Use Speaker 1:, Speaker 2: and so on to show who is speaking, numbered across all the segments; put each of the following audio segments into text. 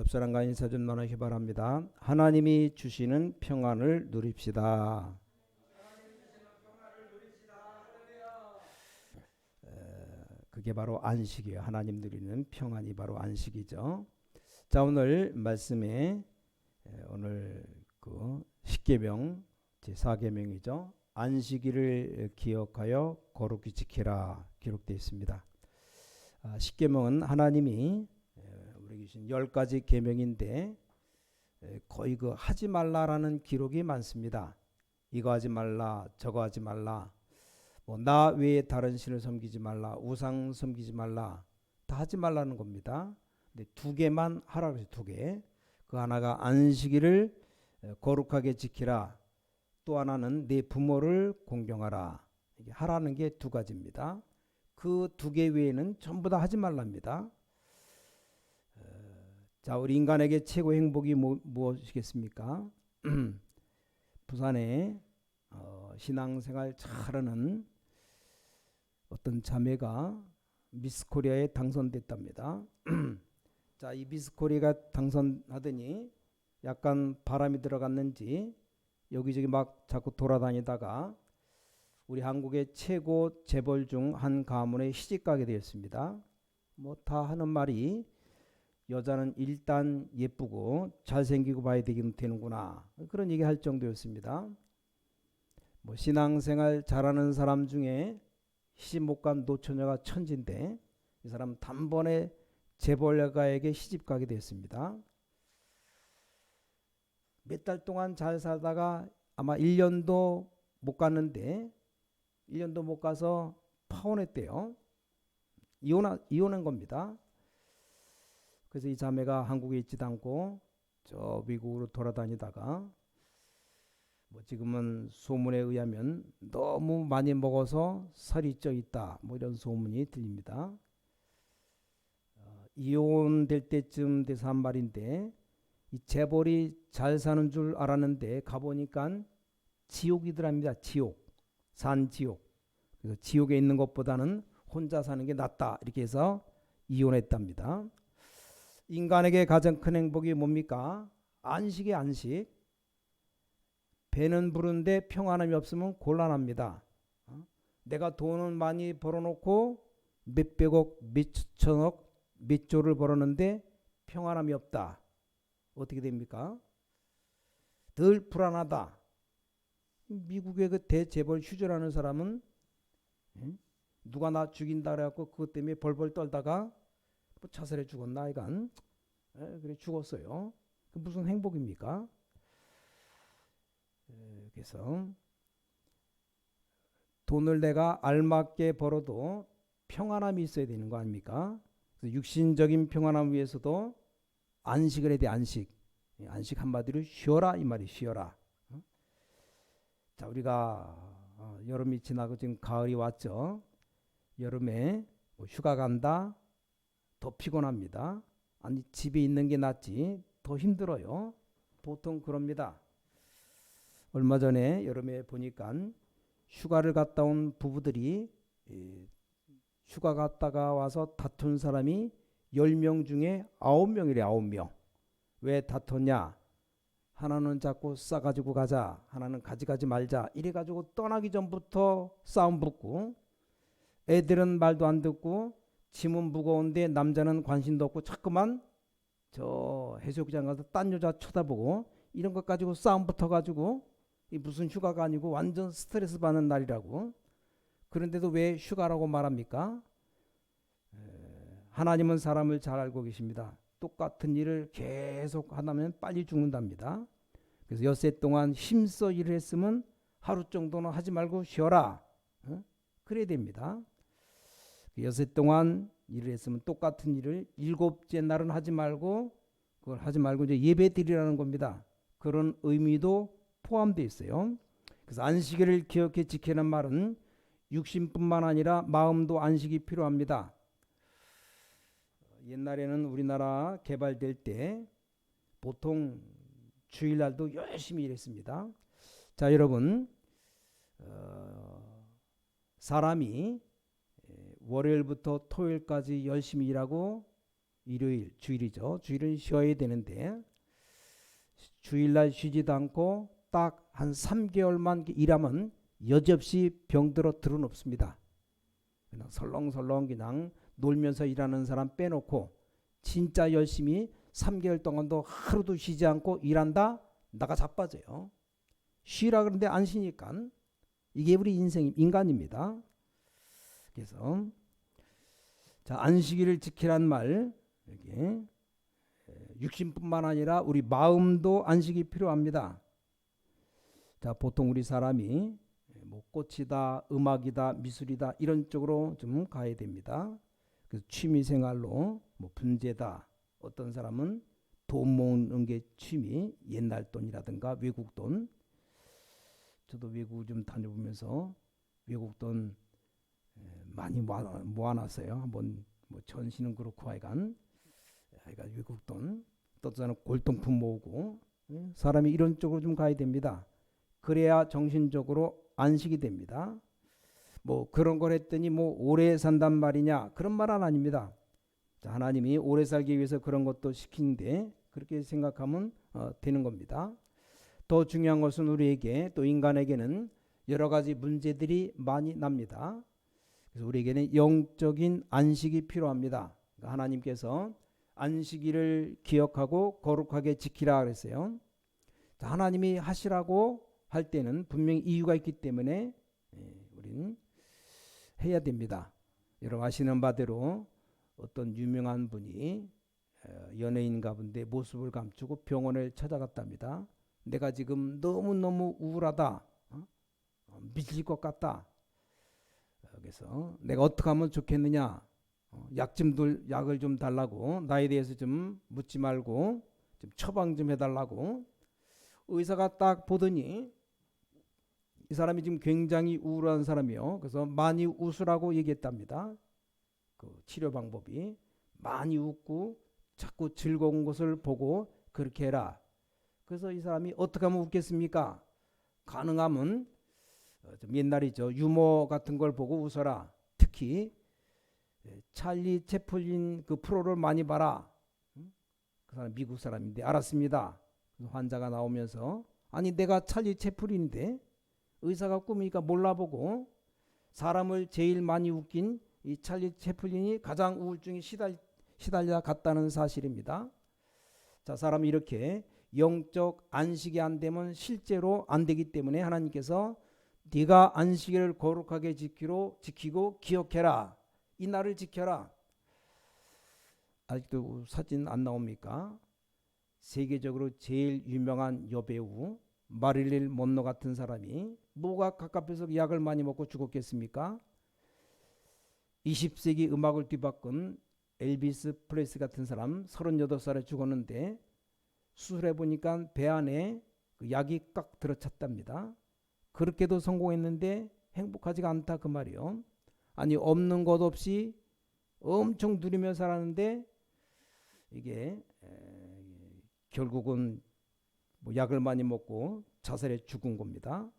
Speaker 1: 옆사람과 인사 좀 나누기 바랍니다. 하나님이 주시는 평안을 누립시다. 그게 바로 안식이에요. 하나님 누리는 평안이 바로 안식이죠. 자, 오늘 말씀에 오늘 그 십계명 제4계명이죠. 안식일을 기억하여 거룩히 지키라 기록되어 있습니다. 십계명은 하나님이 우리 주신 10가지 계명인데 거의 그 하지 말라라는 기록이 많습니다. 이거 하지 말라, 저거 하지 말라, 뭐 나 외에 다른 신을 섬기지 말라, 우상 섬기지 말라, 다 하지 말라는 겁니다. 근데 두 개만 하라 그랬어요. 두 개. 그 하나가 안식일을 거룩하게 지키라. 또 하나는 내 부모를 공경하라. 이게 하라는 게 두 가지입니다. 그 두 개 외에는 전부 다 하지 말랍니다. 자, 우리 인간에게 최고 행복이 무엇이겠습니까? 부산에 신앙생활 잘하는 어떤 자매가 미스코리아에 당선됐답니다. 자, 이 미스코리아가 당선하더니 약간 바람이 들어갔는지 여기저기 막 자꾸 돌아다니다가 우리 한국의 최고 재벌 중 한 가문에 시집가게 되었습니다. 뭐 다 하는 말이 여자는 일단 예쁘고 잘생기고 봐야 되는구나, 그런 얘기 할 정도였습니다. 뭐 신앙생활 잘하는 사람 중에 시집 못 간 노처녀가 천진데 이 사람 단번에 재벌가에게 시집 가게 됐습니다. 몇 달 동안 잘 살다가 아마 1년도 못 갔는데 1년도 못 가서 파혼했대요. 이혼한 겁니다. 그래서 이 자매가 한국에 있지도 않고 저 미국으로 돌아다니다가 뭐 지금은 소문에 의하면 너무 많이 먹어서 살이 쪄 있다, 뭐 이런 소문이 들립니다. 이혼될 때쯤 돼서 한 말인데 이 재벌이 잘 사는 줄 알았는데 가보니까 지옥이더랍니다. 산지옥. 그래서 지옥에 있는 것보다는 혼자 사는 게 낫다, 이렇게 해서 이혼했답니다. 인간에게 가장 큰 행복이 뭡니까? 안식이 안식. 배는 부른데 평안함이 없으면 곤란합니다. 내가 돈은 많이 벌어놓고 몇백억, 몇천억, 몇 조를 벌었는데 평안함이 없다. 어떻게 됩니까? 늘 불안하다. 미국의 그 대재벌 휴저라는 사람은 누가 나 죽인다 그래갖고 그것 때문에 벌벌 떨다가 뭐 자살해 죽었나 이간. 그래 죽었어요. 그 무슨 행복입니까? 그래서 돈을 내가 알맞게 벌어도 평안함이 있어야 되는 거 아닙니까? 그래서 육신적인 평안함 위해서도 안식을 해야 돼. 안식 한마디로 쉬어라 이 말이, 쉬어라. 자, 우리가 여름이 지나고 지금 가을이 왔죠. 여름에 뭐 휴가 간다, 더 피곤합니다. 아니 집에 있는 게 낫지 더 힘들어요. 보통 그럽니다. 얼마 전에 여름에 보니까 휴가를 갔다 온 부부들이 휴가 갔다가 와서 다툰 사람이 10명 중에 9명이래. 9명. 왜 다퉜냐? 하나는 자꾸 싸가지고 가자, 하나는 가져가지 말자, 이래가지고 떠나기 전부터 싸움 붙고, 애들은 말도 안 듣고 짐은 무거운데 남자는 관심도 없고 자꾸만 저 해수욕장 가서 딴 여자 쳐다보고, 이런 것 가지고 싸움 붙어가지고 이 무슨 휴가가 아니고 완전 스트레스 받는 날이라고. 그런데도 왜 휴가라고 말합니까? 하나님은 사람을 잘 알고 계십니다. 똑같은 일을 계속 하다면 빨리 죽는답니다. 그래서 엿새 동안 힘써 일을 했으면 하루 정도는 하지 말고 쉬어라. 그래야 됩니다. 엿새 동안 일을 했으면 똑같은 일을 7째 날은 하지 말고, 그걸 하지 말고 이제 예배 드리라는 겁니다. 그런 의미도 포함되어 있어요. 그래서 안식일을 기억해 지키는 말은 육신뿐만 아니라 마음도 안식이 필요합니다. 옛날에는 우리나라 개발될 때 보통 주일날도 열심히 일했습니다. 자, 여러분, 사람이 월요일부터 토요일까지 열심히 일하고 일요일, 주일이죠. 주일은 쉬어야 되는데 주일날 쉬지도 않고 딱 한 3개월만 일하면 여지없이 병들어 드러눕습니다. 그냥 설렁설렁 그냥 놀면서 일하는 사람 빼놓고 진짜 열심히 3개월 동안도 하루도 쉬지 않고 일한다? 나가 자빠져요. 쉬라 그러는데 안 쉬니까. 이게 우리 인간입니다. 그래서 자, 안식일을 지키란 말, 여기 육신뿐만 아니라 우리 마음도 안식이 필요합니다. 자, 보통 우리 사람이 뭐 꽃이다, 음악이다, 미술이다 이런 쪽으로 좀 가야 됩니다. 그래서 취미 생활로 뭐 분재다. 어떤 사람은 돈 모으는 게 취미, 옛날 돈이라든가 외국 돈. 저도 외국 좀 다녀보면서 외국 돈 많이 모아놨어요. 한번 뭐 전시는 그렇고 하여간 외국 돈. 또 저는 골동품 모으고 사람이 이런 쪽으로 좀 가야 됩니다. 그래야 정신적으로 안식이 됩니다. 뭐 그런 걸 했더니 뭐 오래 산단 말이냐 그런 말은 아닙니다. 자, 하나님이 오래 살기 위해서 그런 것도 시키는데 그렇게 생각하면 되는 겁니다. 더 중요한 것은 우리에게 또 인간에게는 여러 가지 문제들이 많이 납니다. 그래서 우리에게는 영적인 안식이 필요합니다. 그러니까 하나님께서 안식일을 기억하고 거룩하게 지키라 그랬어요. 자, 하나님이 하시라고 할 때는 분명히 이유가 있기 때문에 우리는 해야 됩니다. 여러분 아시는 바대로 어떤 유명한 분이 연예인 가운데 모습을 감추고 병원을 찾아갔답니다. 내가 지금 너무너무 우울하다. 미칠 것 같다. 그래서 내가 어떻게 하면 좋겠느냐. 약을 좀 달라고. 나에 대해서 좀 묻지 말고 좀 처방 좀 해달라고. 의사가 딱 보더니 이 사람이 지금 굉장히 우울한 사람이요. 그래서 많이 웃으라고 얘기했답니다. 그 치료 방법이 많이 웃고 자꾸 즐거운 것을 보고 그렇게 해라. 그래서 이 사람이 어떻게 하면 웃겠습니까? 가능하면 좀 옛날이죠. 유머 같은 걸 보고 웃어라. 특히 찰리 채플린 그 프로를 많이 봐라. 그 사람 미국 사람인데 알았습니다. 환자가 나오면서 아니 내가 찰리 채플린인데 의사가 꿈이니까 몰라보고 사람을 제일 많이 웃긴 이 찰리 채플린이 가장 우울증에 시달려 갔다는 사실입니다. 자, 사람이 이렇게 영적 안식이 안 되면 실제로 안 되기 때문에 하나님께서 네가 안식일을 거룩하게 지키고 기억해라. 이 날을 지켜라. 아직도 사진 안 나옵니까? 세계적으로 제일 유명한 여배우 마릴린 먼로 같은 사람이 뭐가 가깝해서 약을 많이 먹고 죽었겠습니까? 20세기 음악을 뒤바꾼 엘비스 프레슬리 같은 사람 38살에 죽었는데 수술해 보니까 배 안에 그 약이 꽉 들어찼답니다. 그렇게도 성공했는데 행복하지가 않다 그 말이요. 아니 없는 것 없이 엄청 누리며 살았는데 이게 결국은 뭐 약을 많이 먹고 자살해 죽은 겁니다.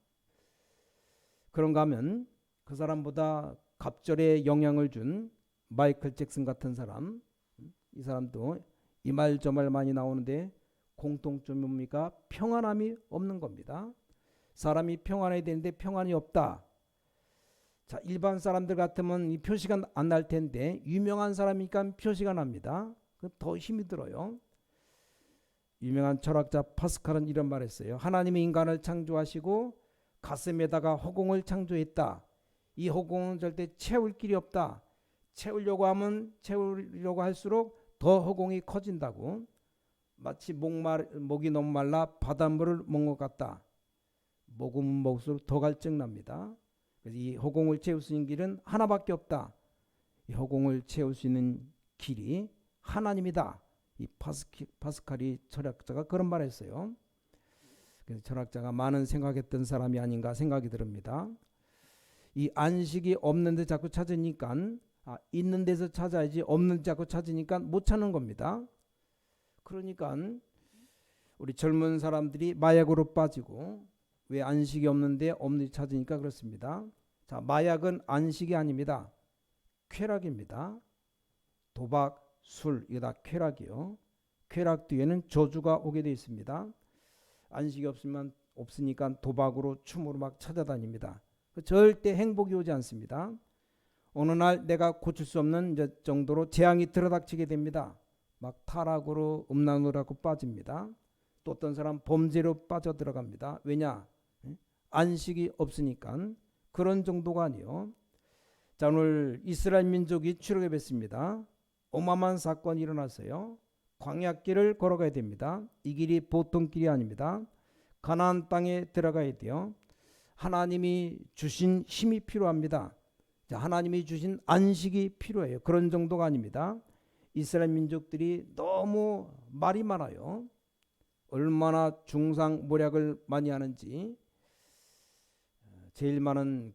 Speaker 1: 그런가 하면 그 사람보다 갑절에 영향을 준 마이클 잭슨 같은 사람, 이 사람도 이 말 저 말 많이 나오는데 공통점이 뭡니까? 평안함이 없는 겁니다. 사람이 평안해야 되는데 평안이 없다. 자, 일반 사람들 같으면 이 표시가 안 날 텐데 유명한 사람이니까 표시가 납니다. 더 힘이 들어요. 유명한 철학자 파스칼은 이런 말 했어요. 하나님이 인간을 창조하시고 가슴에다가 허공을 창조했다. 이 허공은 절대 채울 길이 없다. 채우려고 할수록 더 허공이 커진다고. 마치 목이 너무 말라 바닷물을 먹은 것 같다. 먹으면 먹을수록 더 갈증납니다. 그래서 이 허공을 채울 수 있는 길은 하나밖에 없다. 이 허공을 채울 수 있는 길이 하나님이다. 이 파스칼이 철학자가 그런 말을 했어요. 그래서 철학자가 많은 생각했던 사람이 아닌가 생각이 듭니다. 이 안식이 없는데 자꾸 찾으니까 있는 데서 찾아야지 없는 데 자꾸 찾으니까 못 찾는 겁니다. 그러니까 우리 젊은 사람들이 마약으로 빠지고 왜 안식이 없는데 없는 데 찾으니까 그렇습니다. 자, 마약은 안식이 아닙니다. 쾌락입니다. 도박, 술, 이거 다 쾌락이요. 쾌락 뒤에는 저주가 오게 되어 있습니다. 안식이 없으니까 도박으로 춤으로 막 찾아다닙니다. 절대 행복이 오지 않습니다. 어느 날 내가 고칠 수 없는 정도로 재앙이 들어닥치게 됩니다. 막 타락으로 음란으로 빠집니다. 또 어떤 사람 범죄로 빠져들어갑니다. 왜냐? 안식이 없으니까. 그런 정도가 아니요. 자, 오늘 이스라엘 민족이 출애굽에 뱉습니다. 어마어마한 사건이 일어났어요. 광야길을 걸어가야 됩니다. 이 길이 보통 길이 아닙니다. 가나안 땅에 들어가야 돼요. 하나님이 주신 힘이 필요합니다. 자, 하나님이 주신 안식이 필요해요. 그런 정도가 아닙니다. 이스라엘 민족들이 너무 말이 많아요. 얼마나 중상모략을 많이 하는지. 제일 많은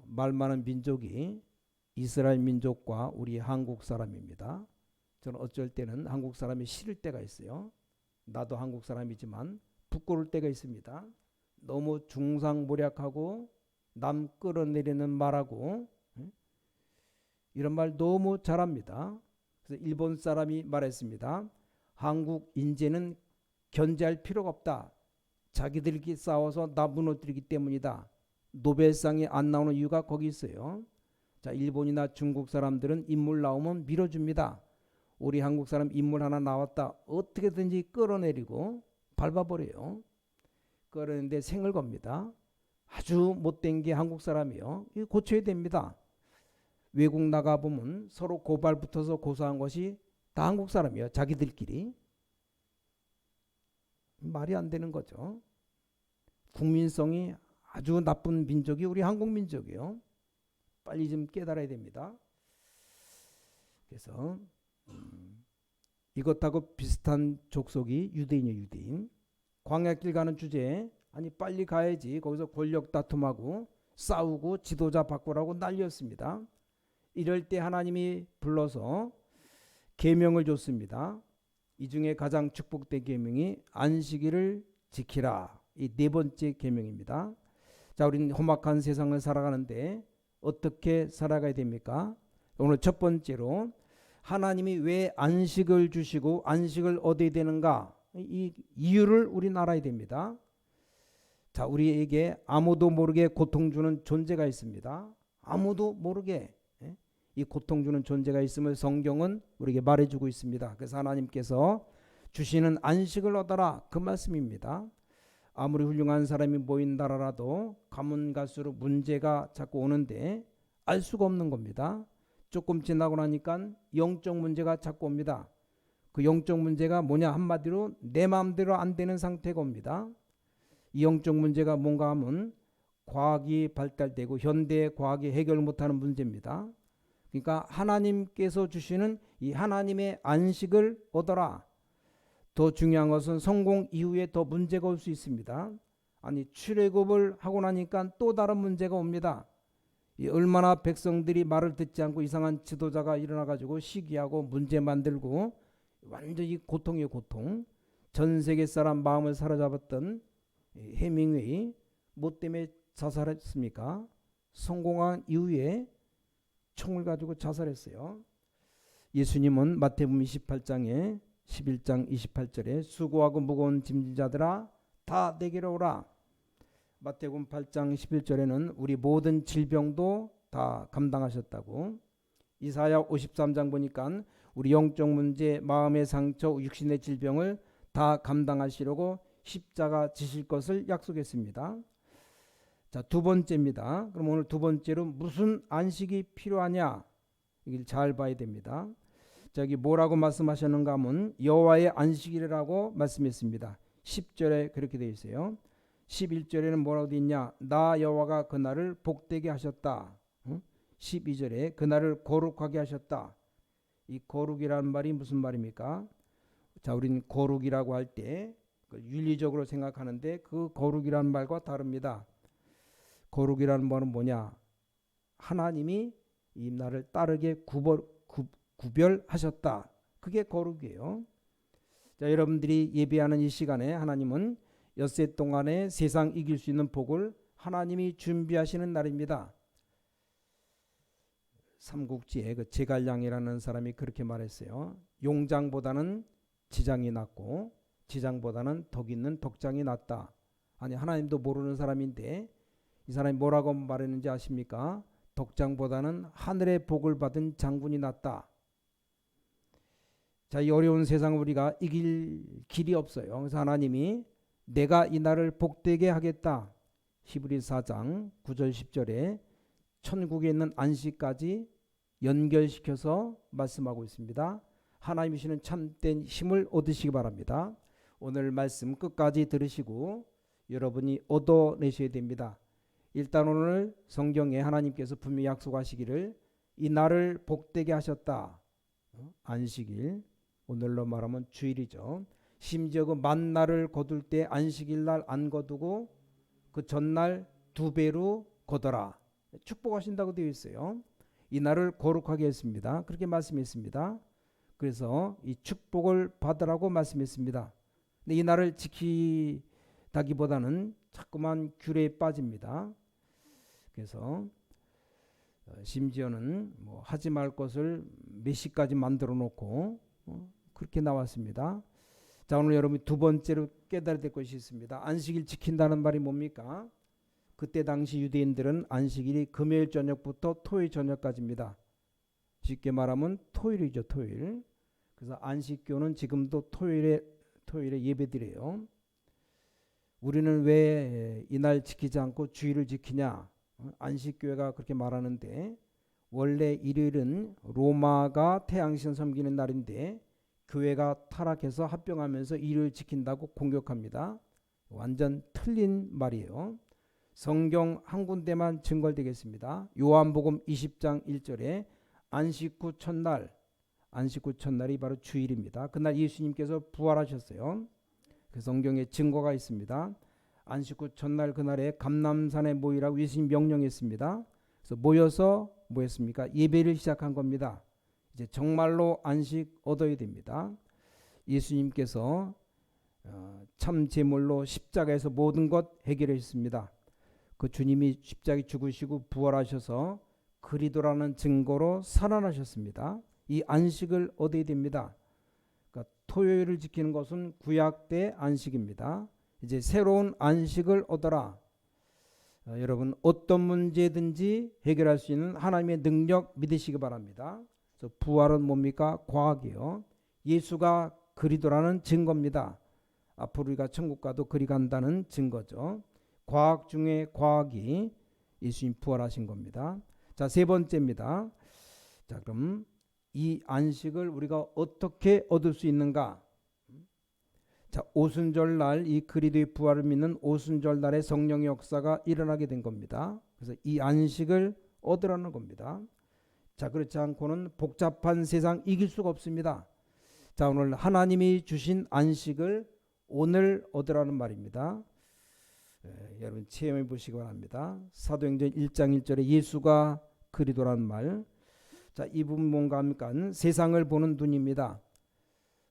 Speaker 1: 말 많은 민족이 이스라엘 민족과 우리 한국 사람입니다. 저는 어쩔 때는 한국 사람이 싫을 때가 있어요. 나도 한국 사람이지만 부끄러울 때가 있습니다. 너무 중상모략하고 남 끌어내리는 말하고 이런 말 너무 잘합니다. 그래서 일본 사람이 말했습니다. 한국 인재는 견제할 필요가 없다. 자기들끼리 싸워서 나 무너뜨리기 때문이다. 노벨상에 안 나오는 이유가 거기 있어요. 자, 일본이나 중국 사람들은 인물 나오면 밀어줍니다. 우리 한국 사람 인물 하나 나왔다. 어떻게든지 끌어내리고 밟아버려요. 끌어내는데 생을 겁니다. 아주 못된 게 한국 사람이요. 이거 고쳐야 됩니다. 외국 나가보면 서로 고발 붙어서 고소한 것이 다 한국 사람이에요. 자기들끼리. 말이 안 되는 거죠. 국민성이 아주 나쁜 민족이 우리 한국 민족이에요. 빨리 좀 깨달아야 됩니다. 그래서 이것하고 비슷한 족속이 유대인이에요. 유대인. 광야길 가는 주제에 아니 빨리 가야지. 거기서 권력 다툼하고 싸우고 지도자 바꾸라고 난리였습니다. 이럴 때 하나님이 불러서 계명을 줬습니다. 이 중에 가장 축복된 계명이 안식일을 지키라. 이 네 번째 계명입니다. 자, 우리는 험악한 세상을 살아가는데 어떻게 살아가야 됩니까? 오늘 첫 번째로 하나님이 왜 안식을 주시고 안식을 얻어야 되는가? 이 이유를 우리는 알아야 됩니다. 자, 우리에게 아무도 모르게 고통 주는 존재가 있습니다. 아무도 모르게 이 고통 주는 존재가 있음을 성경은 우리에게 말해주고 있습니다. 그래서 하나님께서 주시는 안식을 얻어라 그 말씀입니다. 아무리 훌륭한 사람이 모인다라도 가면 갈수록 문제가 자꾸 오는데 알 수가 없는 겁니다. 조금 지나고 나니까 영적 문제가 자꾸 옵니다. 그 영적 문제가 뭐냐? 한마디로 내 마음대로 안 되는 상태가 옵니다. 이 영적 문제가 뭔가 하면 과학이 발달되고 현대 과학이 해결 못하는 문제입니다. 그러니까 하나님께서 주시는 이 하나님의 안식을 얻어라. 더 중요한 것은 성공 이후에 더 문제가 올 수 있습니다. 아니 출애굽을 하고 나니까 또 다른 문제가 옵니다. 얼마나 백성들이 말을 듣지 않고 이상한 지도자가 일어나가지고 시기하고 문제 만들고 완전히 고통이에요. 고통. 전 세계 사람 마음을 사로잡았던 해밍웨이 뭐 때문에 자살했습니까? 성공한 이후에 총을 가지고 자살했어요. 예수님은 마태복음 28장에 11장 28절에 수고하고 무거운 짐진 자들아 다 내게로 오라. 마태복음 8장 11절에는 우리 모든 질병도 다 감당하셨다고. 이사야 53장 보니까 우리 영적 문제, 마음의 상처, 육신의 질병을 다 감당하시려고 십자가 지실 것을 약속했습니다. 자, 두 번째입니다. 그럼 오늘 두 번째로 무슨 안식이 필요하냐? 이걸 잘 봐야 됩니다. 저기 뭐라고 말씀하셨는가 하면 여호와의 안식일이라고 말씀했습니다. 10절에 그렇게 되어 있어요. 11절에는 뭐라고 되어 있냐? 나 여호와가 그날을 복되게 하셨다. 12절에 그날을 거룩하게 하셨다. 이 거룩이라는 말이 무슨 말입니까? 자, 우리는 거룩이라고 할 때 윤리적으로 생각하는데 그 거룩이라는 말과 다릅니다. 거룩이라는 말은 뭐냐? 하나님이 이 날을 따르게 구별하셨다. 그게 거룩이에요. 자, 여러분들이 예배하는 이 시간에 하나님은 엿새 동안에 세상 이길 수 있는 복을 하나님이 준비하시는 날입니다. 삼국지에 그 제갈량이라는 사람이 그렇게 말했어요. 용장보다는 지장이 낫고 지장보다는 덕 있는 덕장이 낫다. 아니 하나님도 모르는 사람인데 이 사람이 뭐라고 말했는지 아십니까? 덕장보다는 하늘의 복을 받은 장군이 낫다. 자, 이 어려운 세상을 우리가 이길 길이 없어요. 그래서 하나님이 내가 이 날을 복되게 하겠다. 히브리서 4장 9절 10절에 천국에 있는 안식까지 연결시켜서 말씀하고 있습니다. 하나님 주시는 참된 힘을 얻으시기 바랍니다. 오늘 말씀 끝까지 들으시고 여러분이 얻어내셔야 됩니다. 일단 오늘 성경에 하나님께서 분명히 약속하시기를 이 날을 복되게 하셨다. 안식일, 오늘로 말하면 주일이죠. 심지어 그 만날을 거둘 때 안식일 날 안 거두고 그 전날 2배로 거둬라. 축복하신다고 되어 있어요. 이 날을 거룩하게 했습니다. 그렇게 말씀했습니다. 그래서 이 축복을 받으라고 말씀했습니다. 근데 이 날을 지키다기보다는 자꾸만 규례에 빠집니다. 그래서 심지어는 뭐 하지 말 것을 몇 시까지 만들어 놓고 그렇게 나왔습니다. 자, 오늘 여러분이 두 번째로 깨달아야 될 것이 있습니다. 안식일 지킨다는 말이 뭡니까? 그때 당시 유대인들은 안식일이 금요일 저녁부터 토요일 저녁까지입니다. 쉽게 말하면 토요일이죠, 토요일. 그래서 안식교는 지금도 토요일에 예배드려요. 우리는 왜 이날 지키지 않고 주일을 지키냐? 안식교회가 그렇게 말하는데 원래 일요일은 로마가 태양신 섬기는 날인데 교회가 타락해서 합병하면서 일요일 지킨다고 공격합니다. 완전 틀린 말이에요. 성경 한 군데만 증거되겠습니다. 요한복음 20장 1절에 안식 후 첫날이 바로 주일입니다. 그날 예수님께서 부활하셨어요. 그 성경에 증거가 있습니다. 안식 후 첫날 그날에 감람산에 모이라고 예수님 명령했습니다. 그래서 모여서 뭐 했습니까? 예배를 시작한 겁니다. 이제 정말로 안식 얻어야 됩니다. 예수님께서 참 제물로 십자가에서 모든 것 해결했습니다. 그 주님이 십자가에 죽으시고 부활하셔서 그리스도라는 증거로 살아나셨습니다. 이 안식을 얻어야 됩니다. 그러니까 토요일을 지키는 것은 구약 때 안식입니다. 이제 새로운 안식을 얻어라. 여러분 어떤 문제든지 해결할 수 있는 하나님의 능력 믿으시기 바랍니다. 그래서 부활은 뭡니까? 과학이요. 예수가 그리스도라는 증거입니다. 앞으로 우리가 천국 가도 그리 간다는 증거죠. 과학 중에 과학이 예수님 부활하신 겁니다. 자, 세 번째입니다. 자, 그럼 이 안식을 우리가 어떻게 얻을 수 있는가? 자, 오순절 날 이 그리스도의 부활을 믿는 오순절 날에 성령의 역사가 일어나게 된 겁니다. 그래서 이 안식을 얻으라는 겁니다. 자, 그렇지 않고는 복잡한 세상 이길 수가 없습니다. 자, 오늘 하나님이 주신 안식을 오늘 얻으라는 말입니다. 여러분 체험해 보시기 바랍니다. 사도행전 1장 1절에 예수가 그리스도라는 말. 자, 이 부분 뭔가 합니까? 세상을 보는 눈입니다.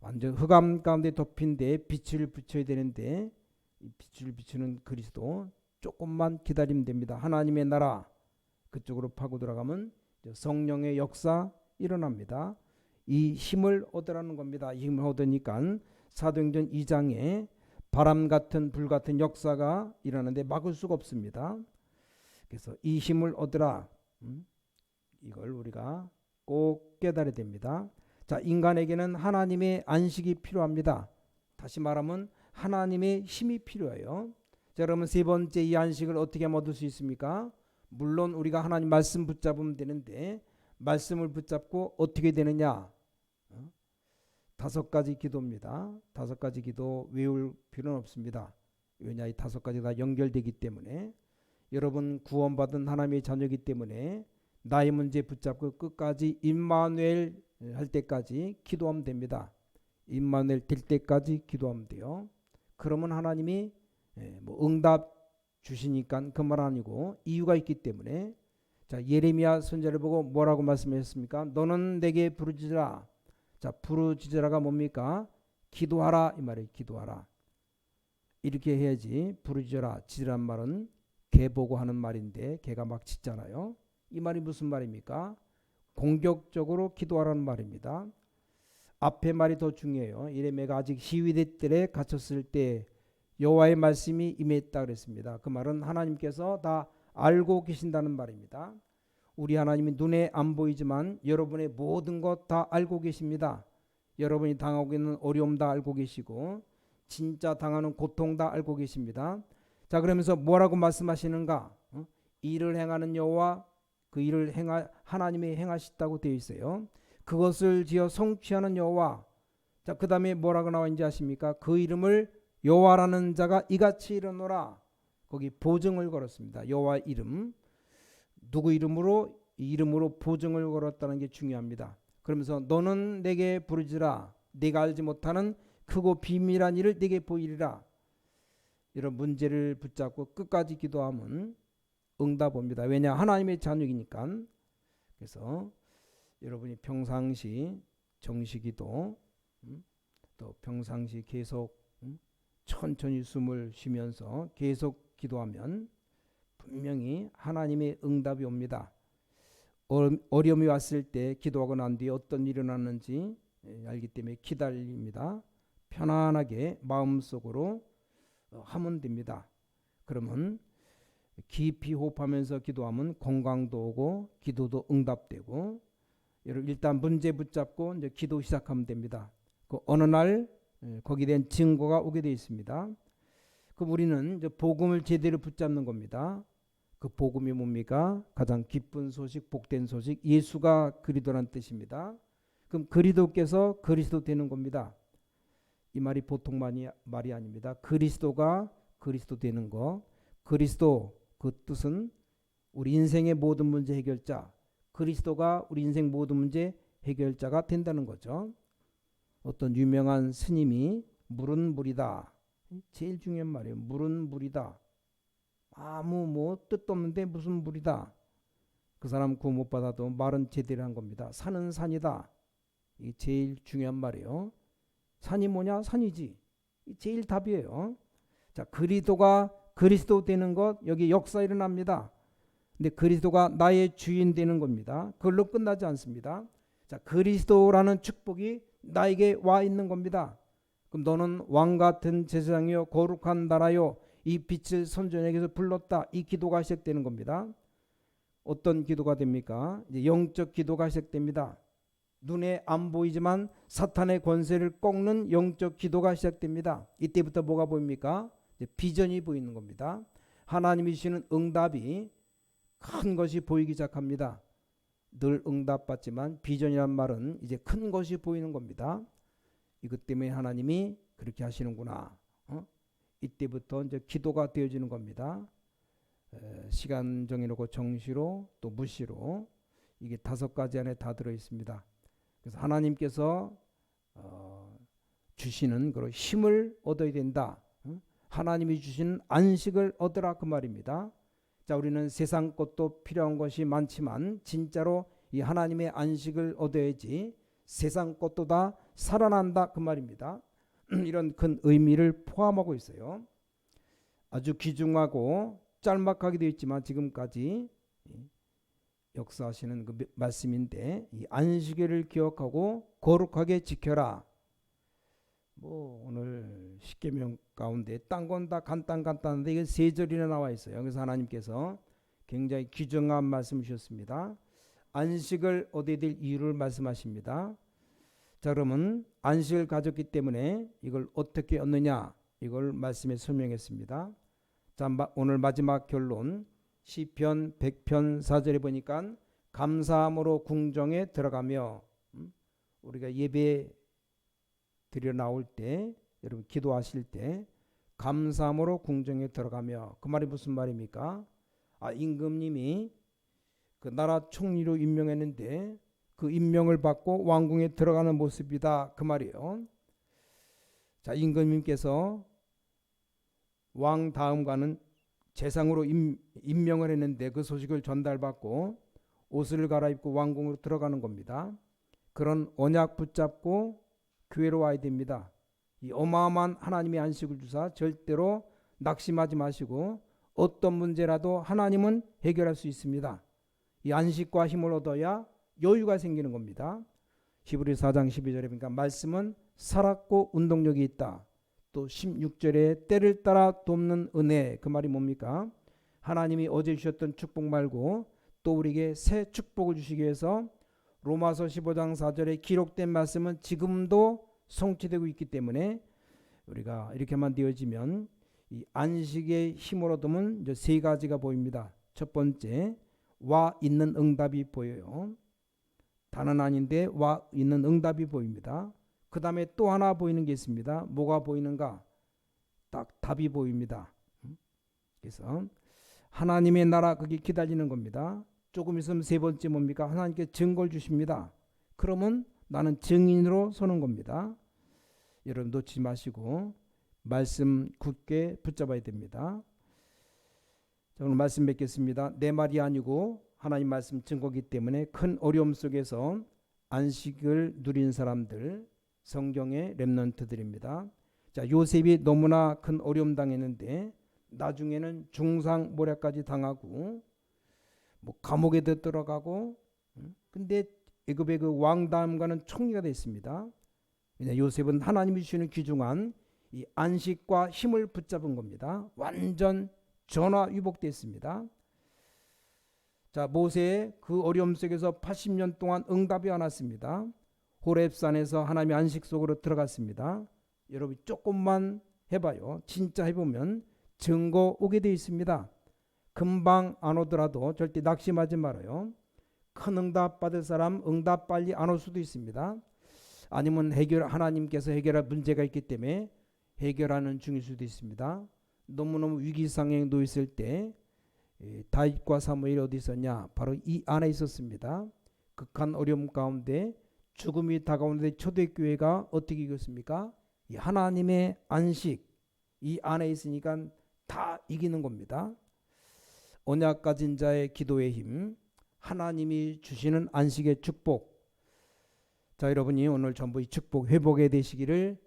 Speaker 1: 완전 흑암 가운데 덮인 데 빛을 비춰야 되는데 이 빛을 비추는 그리스도 조금만 기다리면 됩니다. 하나님의 나라 그쪽으로 파고 들어가면 성령의 역사 일어납니다. 이 힘을 얻으라는 겁니다. 이 힘을 얻으니까 사도행전 2장에 바람 같은 불 같은 역사가 일어나는데 막을 수가 없습니다. 그래서 이 힘을 얻으라. 이걸 우리가 꼭 깨달아야 됩니다. 자, 인간에게는 하나님의 안식이 필요합니다. 다시 말하면 하나님의 힘이 필요해요. 자, 그러면 세 번째 이 안식을 어떻게 얻을 수 있습니까? 물론 우리가 하나님 말씀 붙잡으면 되는데 말씀을 붙잡고 어떻게 되느냐? 5가지 기도입니다. 5가지 기도 외울 필요는 없습니다. 왜냐, 이 5가지 다 연결되기 때문에 여러분 구원받은 하나님의 자녀이기 때문에 나의 문제 붙잡고 끝까지 임마누엘 할 때까지 기도하면 됩니다. 임마누엘 될 때까지 기도하면 돼요. 그러면 하나님이 뭐 응답 주시니까 그 말 아니고 이유가 있기 때문에. 자, 예레미야 선지자를 보고 뭐라고 말씀하셨습니까? 너는 내게 부르짖으라. 자, 부르짖으라가 뭡니까? 기도하라 이 말이에요. 기도하라. 이렇게 해야지. 부르짖으라. 짖으란 말은 개 보고 하는 말인데 개가 막 짖잖아요. 이 말이 무슨 말입니까? 공격적으로 기도하라는 말입니다. 앞에 말이 더 중요해요. 이레미야가 아직 시위대 뜰에 갇혔을 때 여호와의 말씀이 임했다 그랬습니다. 그 말은 하나님께서 다 알고 계신다는 말입니다. 우리 하나님이 눈에 안 보이지만 여러분의 모든 것 다 알고 계십니다. 여러분이 당하고 있는 어려움 다 알고 계시고 진짜 당하는 고통 다 알고 계십니다. 자, 그러면서 뭐라고 말씀하시는가? 일을 행하는 여호와, 그 일을 하나님이 행하셨다고 되어 있어요. 그것을 지어 성취하는 여호와. 자, 그 다음에 뭐라고 나와 있는지 아십니까? 그 이름을 여호와라는 자가 이같이 이르노라. 거기 보증을 걸었습니다. 여호와 이름. 누구 이름으로? 이름으로 보증을 걸었다는 게 중요합니다. 그러면서 너는 내게 부르지라. 내가 알지 못하는 크고 비밀한 일을 내게 보이리라. 이런 문제를 붙잡고 끝까지 기도하면 응답 옵니다. 왜냐? 하나님의 자녀이니까. 그래서 여러분이 평상시 정시기도, 또 평상시 계속 천천히 숨을 쉬면서 계속 기도하면 분명히 하나님의 응답이 옵니다. 어려움이 왔을 때 기도하고 난 뒤에 어떤 일이 일어났는지 알기 때문에 기다립니다. 편안하게 마음속으로 하면 됩니다. 그러면 깊이 호흡하면서 기도하면 건강도 오고 기도도 응답되고, 일단 문제 붙잡고 이제 기도 시작하면 됩니다. 그 어느 날 거기에 대한 증거가 오게 되어 있습니다. 그럼 우리는 이제 복음을 제대로 붙잡는 겁니다. 그 복음이 뭡니까? 가장 기쁜 소식, 복된 소식, 예수가 그리스도란 뜻입니다. 그럼 그리스도께서 그리스도 되는 겁니다. 이 말이 보통 말이 아닙니다. 그리스도가 그리스도 되는 거. 그리스도, 그 뜻은 우리 인생의 모든 문제 해결자. 그리스도가 우리 인생 모든 문제 해결자가 된다는 거죠. 어떤 유명한 스님이 물은 물이다. 제일 중요한 말이에요. 물은 물이다. 아무 뜻도 없는데 무슨 물이다. 그 사람 구원 못 받아도 말은 제대로 한 겁니다. 산은 산이다. 이게 제일 중요한 말이에요. 산이 뭐냐? 산이지. 제일 답이에요. 자, 그리스도가 그리스도 되는 것, 여기 역사 일어납니다. 근데 그리스도가 나의 주인 되는 겁니다. 그걸로 끝나지 않습니다. 자, 그리스도라는 축복이 나에게 와 있는 겁니다. 그럼 너는 왕 같은 제사장이요 거룩한 나라요 이 빛을 선전에게서 불렀다. 이 기도가 시작되는 겁니다. 어떤 기도가 됩니까? 이제 영적 기도가 시작됩니다. 눈에 안 보이지만 사탄의 권세를 꺾는 영적 기도가 시작됩니다. 이때부터 뭐가 보입니까? 이제 비전이 보이는 겁니다. 하나님이 주시는 응답이 큰 것이 보이기 시작합니다. 늘 응답받지만 비전이란 말은 이제 큰 것이 보이는 겁니다. 이것 때문에 하나님이 그렇게 하시는구나. 이때부터 이제 기도가 되어지는 겁니다. 시간 정해놓고 정시로 또 무시로, 이게 5가지 안에 다 들어 있습니다. 그래서 하나님께서 주시는 그런 힘을 얻어야 된다. 하나님이 주시는 안식을 얻으라, 그 말입니다. 자, 우리는 세상 것도 필요한 것이 많지만 진짜로 이 하나님의 안식을 얻어야지 세상 것도 다 살아난다, 그 말입니다. 이런 큰 의미를 포함하고 있어요. 아주 귀중하고 짤막하게 되어 있지만 지금까지 역사하시는 그 말씀인데, 이 안식일을 기억하고 거룩하게 지켜라. 오늘 십계명 가운데 딴 건 다 간단한데 이게 3절이나 나와 있어요. 그래서 하나님께서 굉장히 귀중한 말씀 주셨습니다. 안식을 얻어야 될 이유를 말씀하십니다. 자, 그러면 안식을 가졌기 때문에 이걸 어떻게 얻느냐, 이걸 말씀에 설명했습니다. 자, 오늘 마지막 결론 시편 100편 4절에 보니까 감사함으로 궁정에 들어가며, 우리가 예배 드려 나올 때, 여러분 기도하실 때 감사함으로 궁정에 들어가며, 그 말이 무슨 말입니까? 임금님이 그 나라 총리로 임명했는데 그 임명을 받고 왕궁에 들어가는 모습이다, 그 말이에요. 자, 임금님께서 왕 다음과는 재상으로 임명을 했는데 그 소식을 전달받고 옷을 갈아입고 왕궁으로 들어가는 겁니다. 그런 언약 붙잡고 교회로 와야 됩니다. 이 어마어마한 하나님의 안식을 주사 절대로 낙심하지 마시고 어떤 문제라도 하나님은 해결할 수 있습니다. 이 안식과 힘을 얻어야 여유가 생기는 겁니다. 히브리 4장 12절에 보니까 말씀은 살았고 운동력이 있다. 또 16절에 때를 따라 돕는 은혜, 그 말이 뭡니까? 하나님이 어제 주셨던 축복 말고 또 우리에게 새 축복을 주시기 위해서 로마서 15장 4절에 기록된 말씀은 지금도 성취되고 있기 때문에 우리가 이렇게만 되어지면 이 안식의 힘을 얻으면 이제 세 가지가 보입니다. 첫 번째, 와 있는 응답이 보여요. 다는 아닌데 와 있는 응답이 보입니다. 그 다음에 또 하나 보이는 게 있습니다. 뭐가 보이는가? 딱 답이 보입니다. 그래서 하나님의 나라, 그게 기다리는 겁니다. 조금 있으면 세 번째 뭡니까? 하나님께 증거를 주십니다. 그러면 나는 증인으로 서는 겁니다. 여러분 놓치지 마시고 말씀 굳게 붙잡아야 됩니다. 자, 오늘 말씀 맺겠습니다. 내 말이 아니고 하나님 말씀 증거이기 때문에 큰 어려움 속에서 안식을 누린 사람들, 성경의 렘넌트들입니다. 자, 요셉이 너무나 큰 어려움 당했는데 나중에는 중상모략까지 당하고 뭐 감옥에 들어가고, 근데 애굽의 그 왕다음과는 총리가 됐습니다. 요셉은 하나님이 주시는 귀중한 이 안식과 힘을 붙잡은 겁니다. 완전 전화위복됐습니다. 자, 모세의 그 어려움 속에서 80년 동안 응답이 안 왔습니다. 호렙산에서 하나님의 안식 속으로 들어갔습니다. 여러분 조금만 해봐요. 진짜 해보면 증거 오게 되어 있습니다. 금방 안 오더라도 절대 낙심하지 말아요. 큰 응답 받을 사람 응답 빨리 안 올 수도 있습니다. 아니면 하나님께서 해결할 문제가 있기 때문에 해결하는 중일 수도 있습니다. 너무너무 위기상황에 놓였을 때 다윗과 사무엘이 어디 있었냐? 바로 이 안에 있었습니다. 극한 어려움 가운데 죽음이 다가오는데 초대교회가 어떻게 이겼습니까? 이 하나님의 안식, 이 안에 있으니까 다 이기는 겁니다. 언약 가진 자의 기도의 힘, 하나님이 주시는 안식의 축복. 자, 여러분이 오늘 전부 이 축복 회복에 되시기를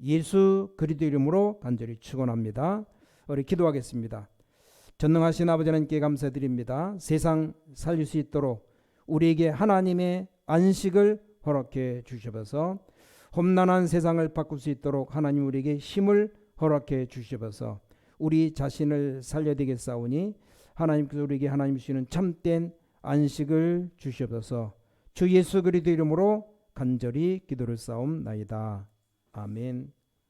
Speaker 1: 예수 그리스도 이름으로 간절히 축원합니다. 우리 기도하겠습니다. 전능하신 아버지 하나님께 감사드립니다. 세상 살릴 수 있도록 우리에게 하나님의 안식을 허락해 주셔서 험난한 세상을 바꿀 수 있도록 하나님 우리에게 힘을 허락해 주셔서 우리 자신을 살려야 되겠사오니 하나님께서 우리에게 하나님 주시는 참된 안식을 주시옵소서. 주 예수 그리스도 이름으로 간절히 기도를 싸움나이다. 아멘.